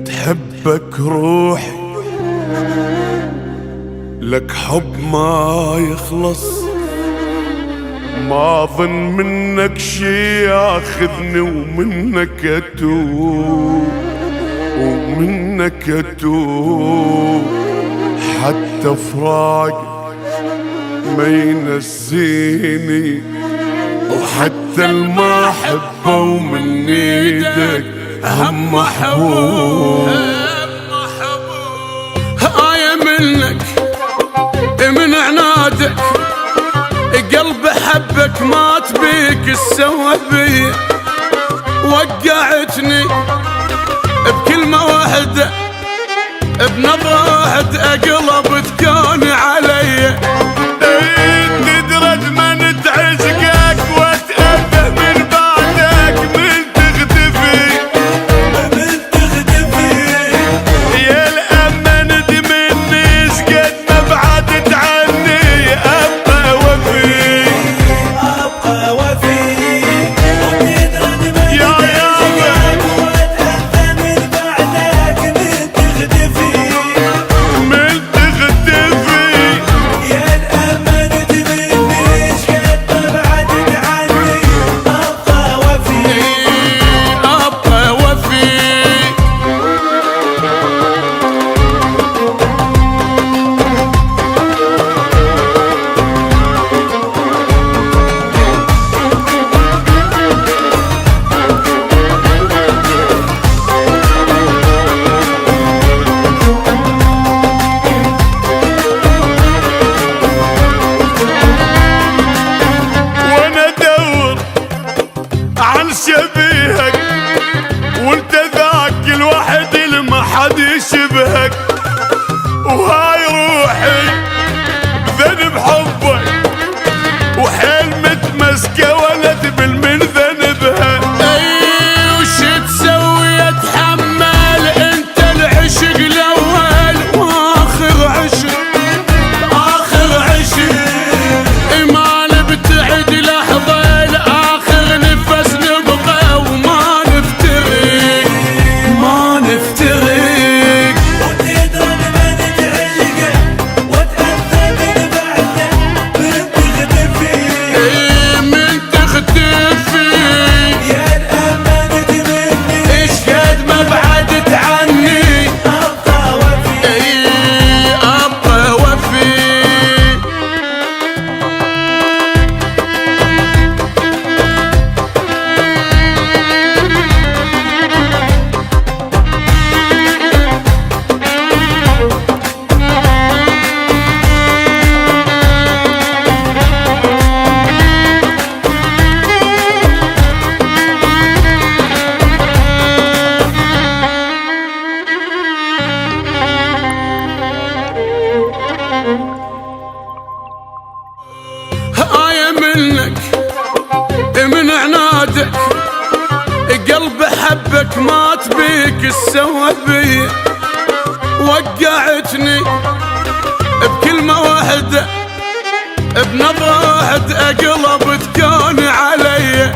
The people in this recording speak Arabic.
تحبك روحي لك حب ما يخلص، ما ظن منك شي ياخذني ومنك اتوب ومنك اتوب، حتى فراق ما ينسيني، وحتى الما احبه ومن ايدك هم محبوب. آية منك من عنادك قلبي حبك ما تبيك السوى بي، وقعتني بكلمة واحدة بنظرة واحدة اقلب تكون علي. تدرج من تعشقك واتأذى من بعدك من تختفي يا الأمانة مني شقد ما بعدت عني، أبقى وفي أبقى وفي وتدرج من تعشقك واتأذى من بعدك من تختفي يا الأمانة مني شقد ما بعدت عني، أبقى وفي أبقى وفي. وانا ادور عن شبيهك وانت ذاك الوحيد اللي ما حد يشبهك، وهاي روحي بذنب حبك وحيل متمسكه ولا تبل من ذنبها. وش تسوي اتحمل انت العشق الاول واخر عشق، اخر عشق ما نبتعد لحظه لاخر نفس نبقى وما نفترق، ما نفترق. وتدرج من تعشقه واتأذى من بعده من تختفي من تختفي يا الأمانة مني ايش قد ما بعدت عني، أبقى وفي ابقى وفي. آية منك من عنادك قلبي حبك ما تبيك السوى بي، وقعتني بكلمة واحدة بنظرة واحدة اقلب تكون علي.